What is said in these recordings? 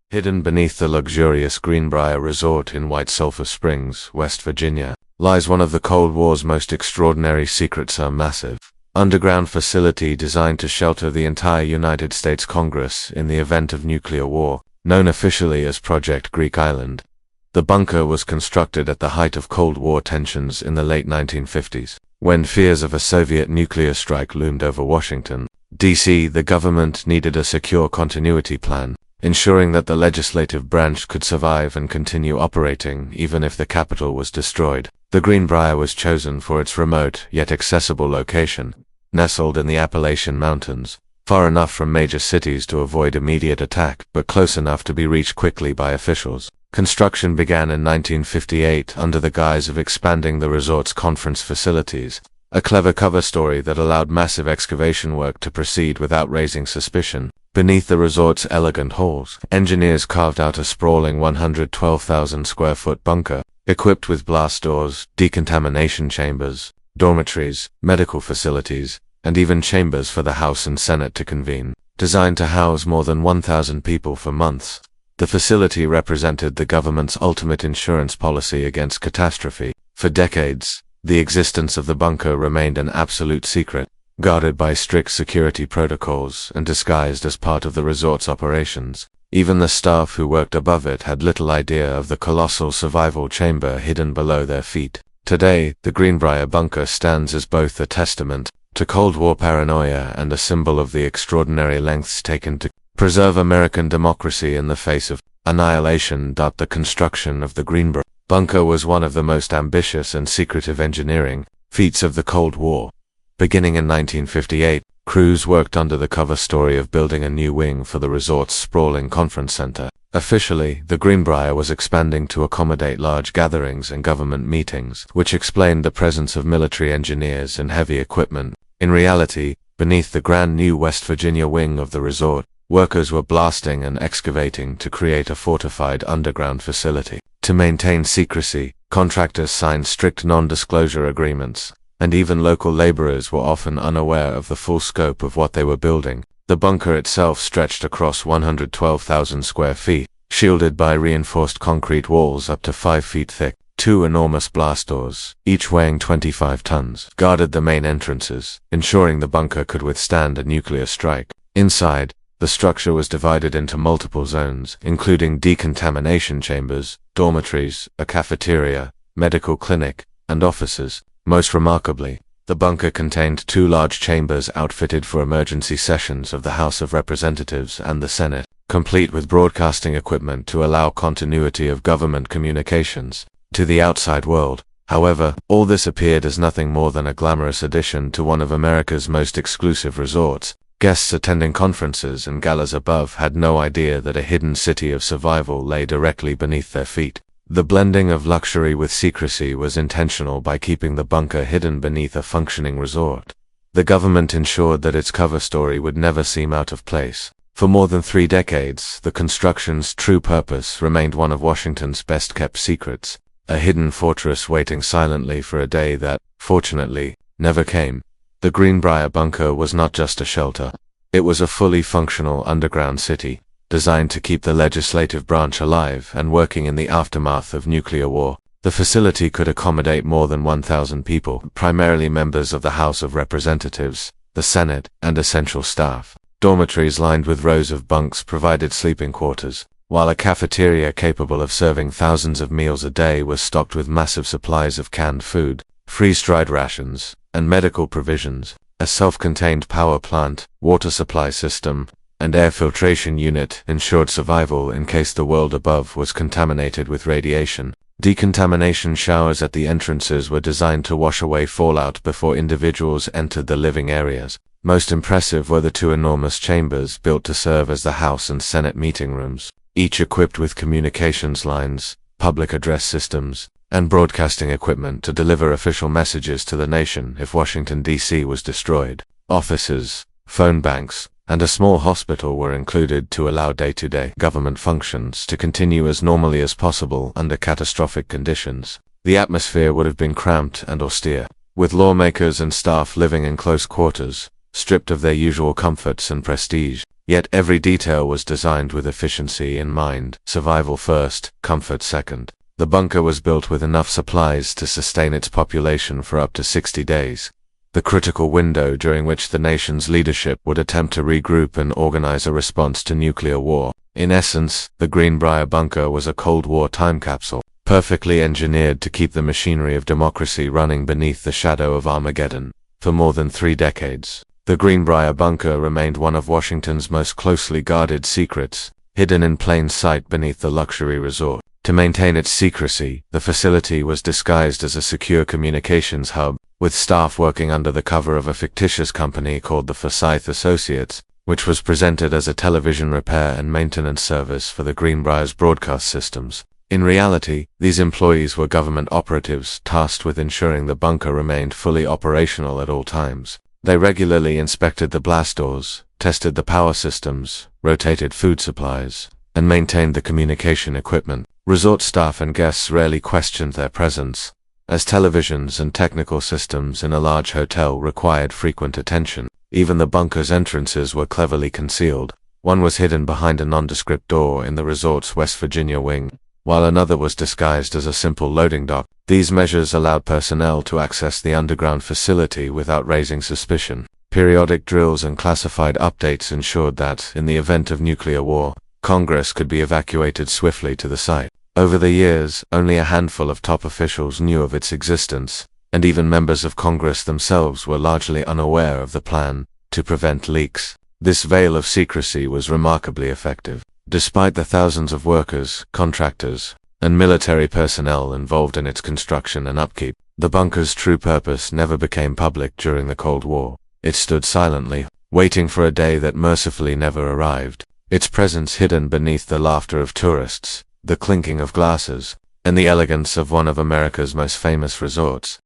Hidden beneath the luxurious Greenbrier Resort in White Sulphur Springs, West Virginia, lies one of the Cold War's most extraordinary secrets, a massive underground facility designed to shelter the entire United States Congress in the event of nuclear war, known officially as Project Greek Island. The bunker was constructed at the height of Cold War tensions in the late 1950s, when fears of a Soviet nuclear strike loomed over Washington, D.C. The government needed a secure continuity plan, ensuring that the legislative branch could survive and continue operating even if the capital was destroyed. The Greenbrier was chosen for its remote yet accessible location, nestled in the Appalachian Mountains, far enough from major cities to avoid immediate attack, but close enough to be reached quickly by officials. Construction began in 1958 under the guise of expanding the resort's conference facilities, a clever cover story that allowed massive excavation work to proceed without raising suspicion. Beneath the resort's elegant halls, engineers carved out a sprawling 112,000-square-foot bunker, equipped with blast doors, decontamination chambers, dormitories, medical facilities, and even chambers for the House and Senate to convene. Designed to house more than 1,000 people for months, the facility represented the government's ultimate insurance policy against catastrophe. For decades, the existence of the bunker remained an absolute secret, guarded by strict security protocols and disguised as part of the resort's operations. Even the staff who worked above it had little idea of the colossal survival chamber hidden below their feet. Today, the Greenbrier Bunker stands as both a testament to Cold War paranoia and a symbol of the extraordinary lengths taken to preserve American democracy in the face of annihilation. The construction of the Greenbrier Bunker was one of the most ambitious and secretive engineering feats of the Cold War. Beginning in 1958, crews worked under the cover story of building a new wing for the resort's sprawling conference center. Officially, the Greenbrier was expanding to accommodate large gatherings and government meetings, which explained the presence of military engineers and heavy equipment. In reality, beneath the brand new West Virginia wing of the resort, workers were blasting and excavating to create a fortified underground facility. To maintain secrecy, contractors signed strict non-disclosure agreements, and even local laborers were often unaware of the full scope of what they were building. The bunker itself stretched across 112,000 square feet, shielded by reinforced concrete walls up to 5 feet thick. 2 enormous blast doors, each weighing 25 tons, guarded the main entrances, ensuring the bunker could withstand a nuclear strike. Inside, the structure was divided into multiple zones, including decontamination chambers, dormitories, a cafeteria, medical clinic, and offices. Most remarkably, the bunker contained 2 large chambers outfitted for emergency sessions of the House of Representatives and the Senate, complete with broadcasting equipment to allow continuity of government communications to the outside world. However, all this appeared as nothing more than a glamorous addition to one of America's most exclusive resorts. Guests attending conferences and galas above had no idea that a hidden city of survival lay directly beneath their feet. The blending of luxury with secrecy was intentional by keeping the bunker hidden beneath a functioning resort. The government ensured that its cover story would never seem out of place. For more than 3 decades, the construction's true purpose remained one of Washington's best-kept secrets, a hidden fortress waiting silently for a day that, fortunately, never came. The Greenbrier Bunker was not just a shelter. It was a fully functional underground city, designed to keep the legislative branch alive and working in the aftermath of nuclear war. The facility could accommodate more than 1,000 people, primarily members of the House of Representatives, the Senate, and essential staff. Dormitories lined with rows of bunks provided sleeping quarters, while a cafeteria capable of serving thousands of meals a day was stocked with massive supplies of canned food, freeze-dried rations, and medical provisions. A self-contained power plant, water supply system, and air filtration unit ensured survival in case the world above was contaminated with radiation. Decontamination showers at the entrances were designed to wash away fallout before individuals entered the living areas. Most impressive were the 2 enormous chambers built to serve as the House and Senate meeting rooms, each equipped with communications lines, public address systems, and broadcasting equipment to deliver official messages to the nation if Washington, D.C. was destroyed. Offices, phone banks, and a small hospital were included to allow day-to-day government functions to continue as normally as possible under catastrophic conditions. The atmosphere would have been cramped and austere, with lawmakers and staff living in close quarters, stripped of their usual comforts and prestige. Yet every detail was designed with efficiency in mind, survival first, comfort second. The bunker was built with enough supplies to sustain its population for up to 60 days, the critical window during which the nation's leadership would attempt to regroup and organize a response to nuclear war. In essence, the Greenbrier Bunker was a Cold War time capsule, perfectly engineered to keep the machinery of democracy running beneath the shadow of Armageddon. For more than 3 decades, the Greenbrier Bunker remained one of Washington's most closely guarded secrets, hidden in plain sight beneath the luxury resort. To maintain its secrecy, the facility was disguised as a secure communications hub, with staff working under the cover of a fictitious company called the Forsyth Associates, which was presented as a television repair and maintenance service for the Greenbrier's broadcast systems. In reality, these employees were government operatives tasked with ensuring the bunker remained fully operational at all times. They regularly inspected the blast doors, tested the power systems, rotated food supplies, and maintained the communication equipment. Resort staff and guests rarely questioned their presence, as televisions and technical systems in a large hotel required frequent attention. Even the bunker's entrances were cleverly concealed. One was hidden behind a nondescript door in the resort's West Virginia wing, while another was disguised as a simple loading dock. These measures allowed personnel to access the underground facility without raising suspicion. Periodic drills and classified updates ensured that, in the event of nuclear war, Congress could be evacuated swiftly to the site. Over the years, only a handful of top officials knew of its existence, and even members of Congress themselves were largely unaware of the plan to prevent leaks. This veil of secrecy was remarkably effective. Despite the thousands of workers, contractors, and military personnel involved in its construction and upkeep, the bunker's true purpose never became public during the Cold War. It stood silently, waiting for a day that mercifully never arrived, its presence hidden beneath the laughter of tourists, the clinking of glasses, and the elegance of one of America's most famous resorts.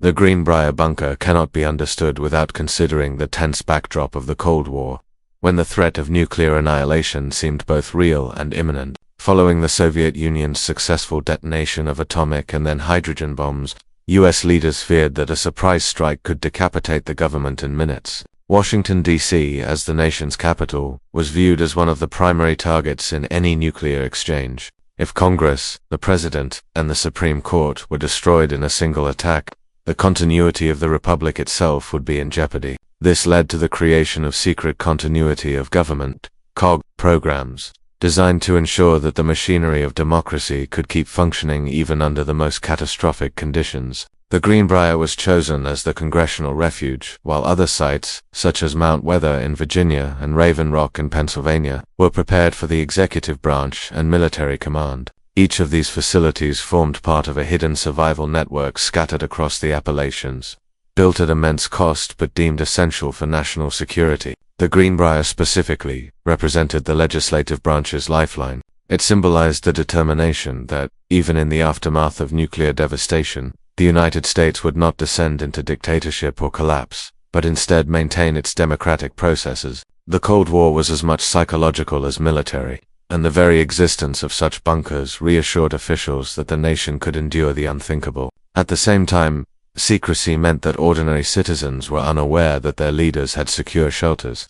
The Greenbrier Bunker cannot be understood without considering the tense backdrop of the Cold War, when the threat of nuclear annihilation seemed both real and imminent. Following the Soviet Union's successful detonation of atomic and then hydrogen bombs, U.S. leaders feared that a surprise strike could decapitate the government in minutes. Washington, D.C., as the nation's capital, was viewed as one of the primary targets in any nuclear exchange. If Congress, the President, and the Supreme Court were destroyed in a single attack, the continuity of the Republic itself would be in jeopardy. This led to the creation of secret continuity of government, COG, programs, designed to ensure that the machinery of democracy could keep functioning even under the most catastrophic conditions. The Greenbrier was chosen as the congressional refuge, while other sites, such as Mount Weather in Virginia and Raven Rock in Pennsylvania, were prepared for the executive branch and military command. Each of these facilities formed part of a hidden survival network scattered across the Appalachians, built at immense cost but deemed essential for national security. The Greenbrier specifically represented the legislative branch's lifeline. It symbolized the determination that, even in the aftermath of nuclear devastation, the United States would not descend into dictatorship or collapse, but instead maintain its democratic processes. The Cold War was as much psychological as military, and the very existence of such bunkers reassured officials that the nation could endure the unthinkable. At the same time, secrecy meant that ordinary citizens were unaware that their leaders had secure shelters,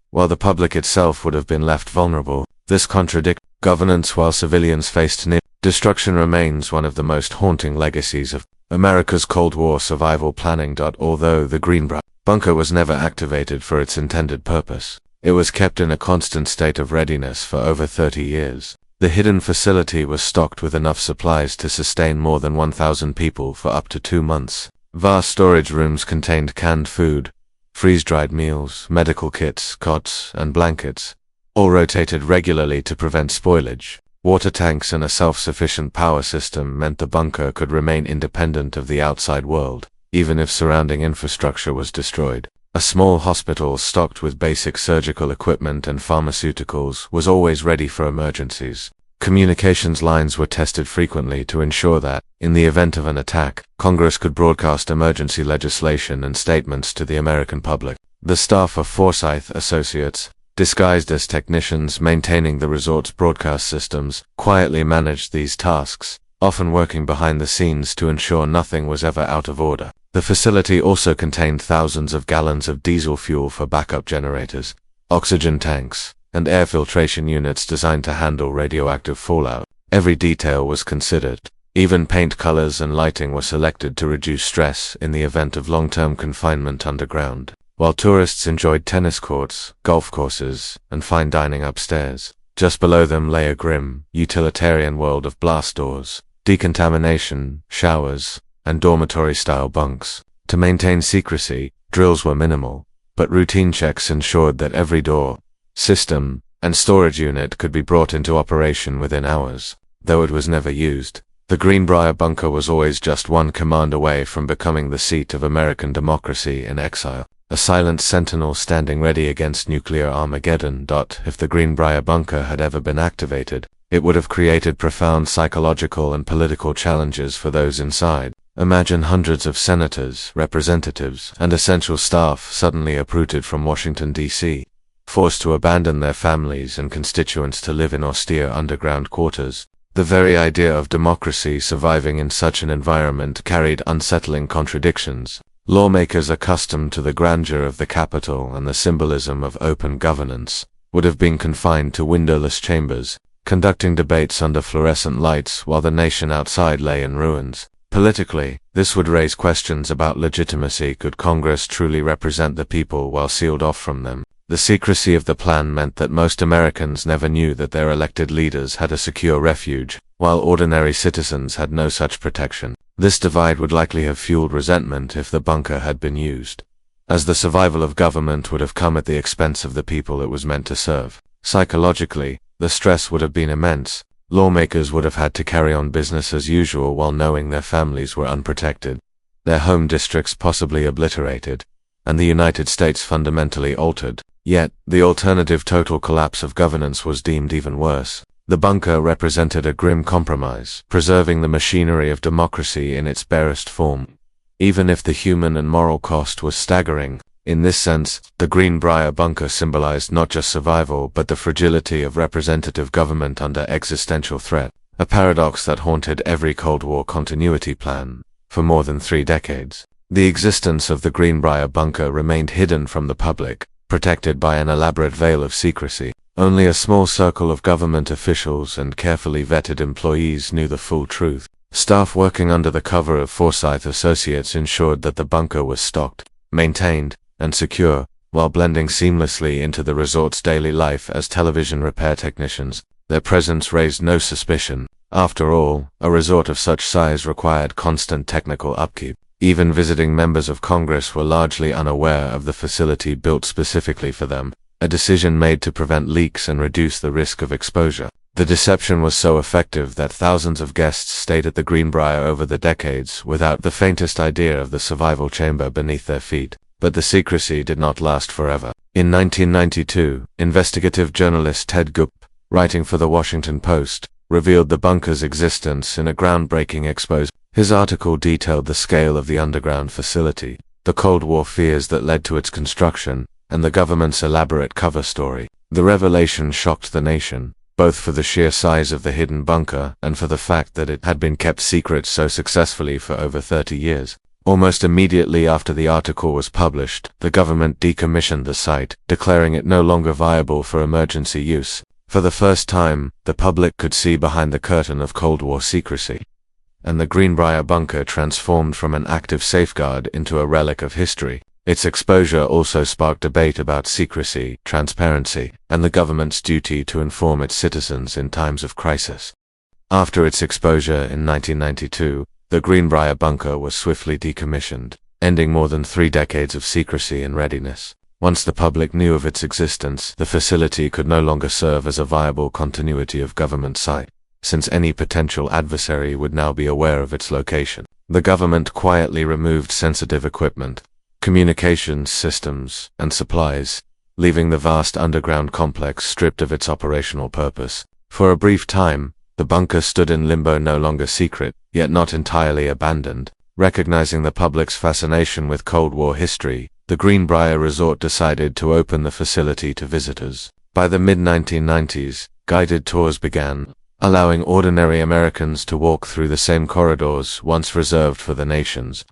while the public itself would have been left vulnerable. This contradicted governance while civilians faced near destruction remains one of the most haunting legacies of America's Cold War survival planning. Although the Greenbrier Bunker was never activated for its intended purpose, it was kept in a constant state of readiness for over 30 years. The hidden facility was stocked with enough supplies to sustain more than 1,000 people for up to 2 months. Vast storage rooms contained canned food, freeze-dried meals, medical kits, cots, and blankets, all rotated regularly to prevent spoilage. Water tanks and a self-sufficient power system meant the bunker could remain independent of the outside world, even if surrounding infrastructure was destroyed. A small hospital stocked with basic surgical equipment and pharmaceuticals was always ready for emergencies. Communications lines were tested frequently to ensure that, in the event of an attack, Congress could broadcast emergency legislation and statements to the American public. The staff of Forsyth Associates, disguised as technicians maintaining the resort's broadcast systems, quietly managed these tasks, often working behind the scenes to ensure nothing was ever out of order. The facility also contained thousands of gallons of diesel fuel for backup generators, oxygen tanks, and air filtration units designed to handle radioactive fallout. Every detail was considered. Even paint colors and lighting were selected to reduce stress in the event of long-term confinement underground. While tourists enjoyed tennis courts, golf courses, and fine dining upstairs, just below them lay a grim, utilitarian world of blast doors, decontamination, showers, and dormitory-style bunks. To maintain secrecy, drills were minimal, but routine checks ensured that every door, system, and storage unit could be brought into operation within hours. Though it was never used, the Greenbrier Bunker was always just one command away from becoming the seat of American democracy in exile, a silent sentinel standing ready against nuclear Armageddon. If the Greenbrier Bunker had ever been activated, it would have created profound psychological and political challenges for those inside. Imagine hundreds of senators, representatives, and essential staff suddenly uprooted from Washington, D.C., forced to abandon their families and constituents to live in austere underground quarters. The very idea of democracy surviving in such an environment carried unsettling contradictions. Lawmakers accustomed to the grandeur of the Capitol and the symbolism of open governance would have been confined to windowless chambers, conducting debates under fluorescent lights while the nation outside lay in ruins. Politically, this would raise questions about legitimacy. Could Congress truly represent the people while sealed off from them? The secrecy of the plan meant that most Americans never knew that their elected leaders had a secure refuge, while ordinary citizens had no such protection. This divide would likely have fueled resentment if the bunker had been used, as the survival of government would have come at the expense of the people it was meant to serve. Psychologically, the stress would have been immense. Lawmakers would have had to carry on business as usual while knowing their families were unprotected, their home districts possibly obliterated, and the United States fundamentally altered. Yet, the alternative total collapse of governance was deemed even worse. The bunker represented a grim compromise, preserving the machinery of democracy in its barest form. Even if the human and moral cost was staggering, in this sense, the Greenbrier Bunker symbolized not just survival but the fragility of representative government under existential threat, a paradox that haunted every Cold War continuity plan for more than 3 decades. The existence of the Greenbrier Bunker remained hidden from the public, protected by an elaborate veil of secrecy. Only a small circle of government officials and carefully vetted employees knew the full truth. Staff working under the cover of Forsyth Associates ensured that the bunker was stocked, maintained, and secure, while blending seamlessly into the resort's daily life as television repair technicians. Their presence raised no suspicion. After all, a resort of such size required constant technical upkeep. Even visiting members of Congress were largely unaware of the facility built specifically for them, a decision made to prevent leaks and reduce the risk of exposure. The deception was so effective that thousands of guests stayed at the Greenbrier over the decades without the faintest idea of the survival chamber beneath their feet. But the secrecy did not last forever. In 1992, investigative journalist Ted Gupp, writing for the Washington Post, revealed the bunker's existence in a groundbreaking expose. His article detailed the scale of the underground facility, the Cold War fears that led to its construction, and the government's elaborate cover story. The revelation shocked the nation, both for the sheer size of the hidden bunker and for the fact that it had been kept secret so successfully for over 30 years. Almost immediately after the article was published, the government decommissioned the site, declaring it no longer viable for emergency use. For the first time, the public could see behind the curtain of Cold War secrecy, and the Greenbrier Bunker transformed from an active safeguard into a relic of history. Its exposure also sparked debate about secrecy, transparency, and the government's duty to inform its citizens in times of crisis. After its exposure in 1992, the Greenbrier Bunker was swiftly decommissioned, ending more than 3 decades of secrecy and readiness. Once the public knew of its existence, the facility could no longer serve as a viable continuity of government site, since any potential adversary would now be aware of its location. The government quietly removed sensitive equipment, communications systems, and supplies, leaving the vast underground complex stripped of its operational purpose. For a brief time, the bunker stood in limbo, no longer secret, yet not entirely abandoned. Recognizing the public's fascination with Cold War history, the Greenbrier Resort decided to open the facility to visitors. By the mid-1990s, guided tours began, allowing ordinary Americans to walk through the same corridors once reserved for the nation's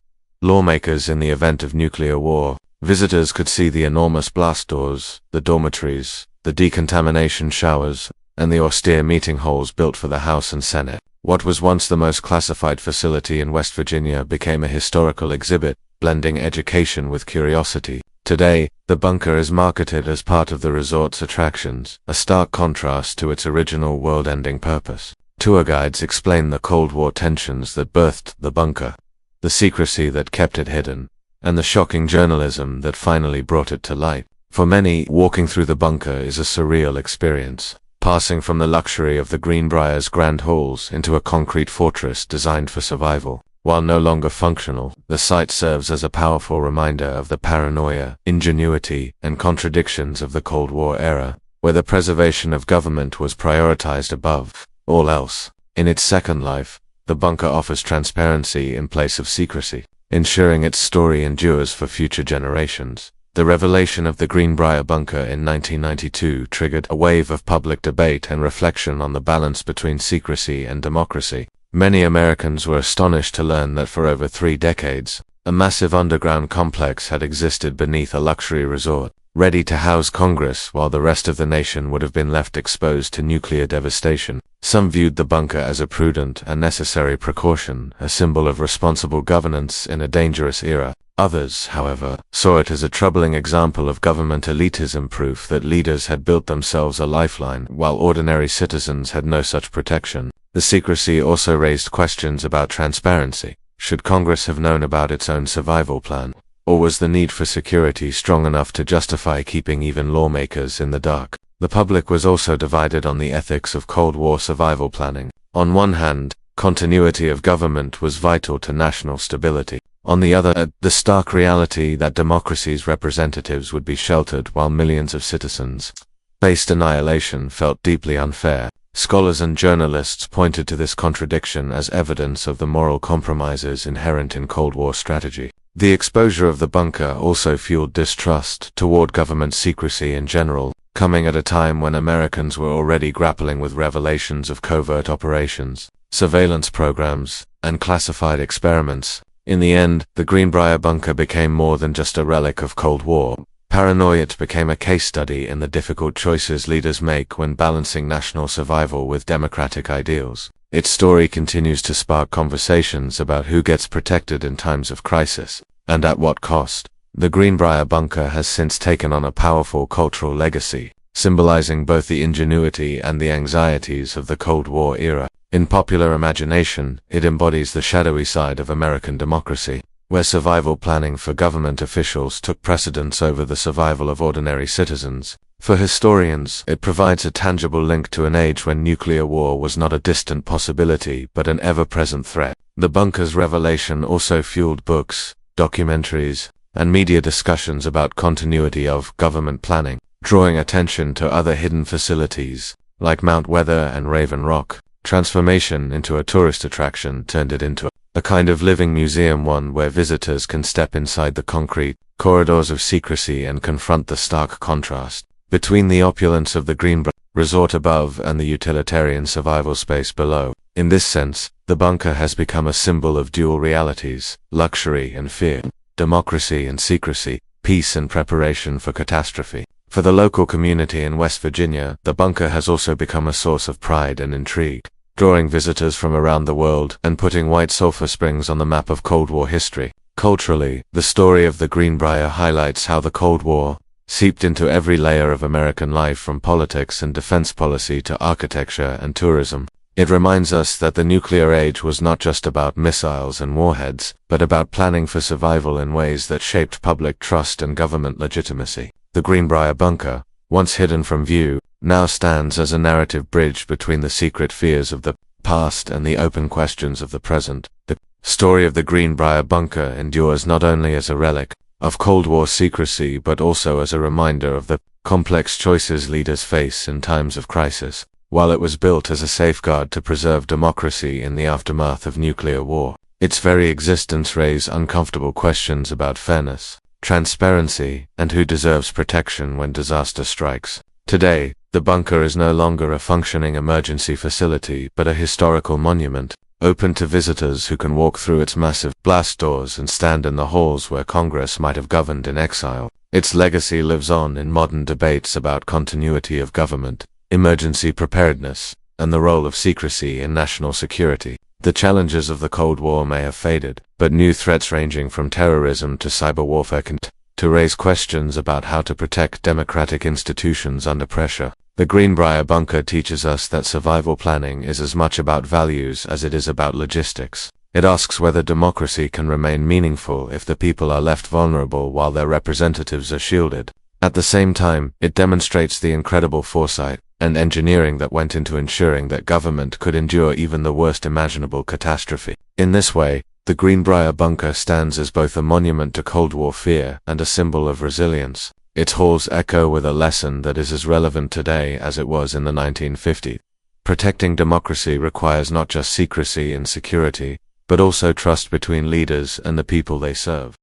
lawmakers in the event of nuclear war. Visitors could see the enormous blast doors, the dormitories, the decontamination showers, and the austere meeting halls built for the House and Senate. What was once the most classified facility in West Virginia became a historical exhibit, blending education with curiosity. Today, the bunker is marketed as part of the resort's attractions, a stark contrast to its original world-ending purpose. Tour guides explain the Cold War tensions that birthed the bunker, the secrecy that kept it hidden, and the shocking journalism that finally brought it to light. For many, walking through the bunker is a surreal experience, passing from the luxury of the Greenbrier's grand halls into a concrete fortress designed for survival. While no longer functional, the site serves as a powerful reminder of the paranoia, ingenuity, and contradictions of the Cold War era, where the preservation of government was prioritized above all else. In its second life, the bunker offers transparency in place of secrecy, ensuring its story endures for future generations. The revelation of the Greenbrier Bunker in 1992 triggered a wave of public debate and reflection on the balance between secrecy and democracy. Many Americans were astonished to learn that for over 3 decades, a massive underground complex had existed beneath a luxury resort, ready to house Congress while the rest of the nation would have been left exposed to nuclear devastation. Some viewed the bunker as a prudent and necessary precaution, a symbol of responsible governance in a dangerous era. Others, however, saw it as a troubling example of government elitism, proof that leaders had built themselves a lifeline while ordinary citizens had no such protection. The secrecy also raised questions about transparency. Should Congress have known about its own survival plan? Or was the need for security strong enough to justify keeping even lawmakers in the dark? The public was also divided on the ethics of Cold War survival planning. On one hand, continuity of government was vital to national stability. On the other, the stark reality that democracy's representatives would be sheltered while millions of citizens faced annihilation felt deeply unfair. Scholars and journalists pointed to this contradiction as evidence of the moral compromises inherent in Cold War strategy. The exposure of the bunker also fueled distrust toward government secrecy in general, coming at a time when Americans were already grappling with revelations of covert operations, surveillance programs, and classified experiments. In the end, the Greenbrier Bunker became more than just a relic of Cold War paranoia. It became a case study in the difficult choices leaders make when balancing national survival with democratic ideals. Its story continues to spark conversations about who gets protected in times of crisis, and at what cost. The Greenbrier Bunker has since taken on a powerful cultural legacy, symbolizing both the ingenuity and the anxieties of the Cold War era. In popular imagination, it embodies the shadowy side of American democracy, where survival planning for government officials took precedence over the survival of ordinary citizens. For historians, it provides a tangible link to an age when nuclear war was not a distant possibility but an ever-present threat. The bunker's revelation also fueled books, documentaries, and media discussions about continuity of government planning, drawing attention to other hidden facilities, like Mount Weather and Raven Rock. Transformation into a tourist attraction turned it into a kind of living museum, one where visitors can step inside the concrete corridors of secrecy and confront the stark contrast between the opulence of the Greenbrier Resort above and the utilitarian survival space below. In this sense, the bunker has become a symbol of dual realities, luxury and fear, democracy and secrecy, peace and preparation for catastrophe. For the local community in West Virginia, the bunker has also become a source of pride and intrigue, drawing visitors from around the world and putting White Sulphur Springs on the map of Cold War history. Culturally, the story of the Greenbrier highlights how the Cold War seeped into every layer of American life, from politics and defense policy to architecture and tourism. It reminds us that the nuclear age was not just about missiles and warheads, but about planning for survival in ways that shaped public trust and government legitimacy. The Greenbrier Bunker, once hidden from view, now stands as a narrative bridge between the secret fears of the past and the open questions of the present. The story of the Greenbrier Bunker endures not only as a relic of Cold War secrecy but also as a reminder of the complex choices leaders face in times of crisis. While it was built as a safeguard to preserve democracy in the aftermath of nuclear war, its very existence raised uncomfortable questions about fairness, transparency, and who deserves protection when disaster strikes. Today, the bunker is no longer a functioning emergency facility but a historical monument, open to visitors who can walk through its massive blast doors and stand in the halls where Congress might have governed in exile. Its legacy lives on in modern debates about continuity of government, emergency preparedness, and the role of secrecy in national security. The challenges of the Cold War may have faded, but new threats ranging from terrorism to cyber warfare continue to raise questions about how to protect democratic institutions under pressure. The Greenbrier Bunker teaches us that survival planning is as much about values as it is about logistics. It asks whether democracy can remain meaningful if the people are left vulnerable while their representatives are shielded. At the same time, it demonstrates the incredible foresight and engineering that went into ensuring that government could endure even the worst imaginable catastrophe. In this way, the Greenbrier Bunker stands as both a monument to Cold War fear and a symbol of resilience. Its halls echo with a lesson that is as relevant today as it was in the 1950s. Protecting democracy requires not just secrecy and security, but also trust between leaders and the people they serve.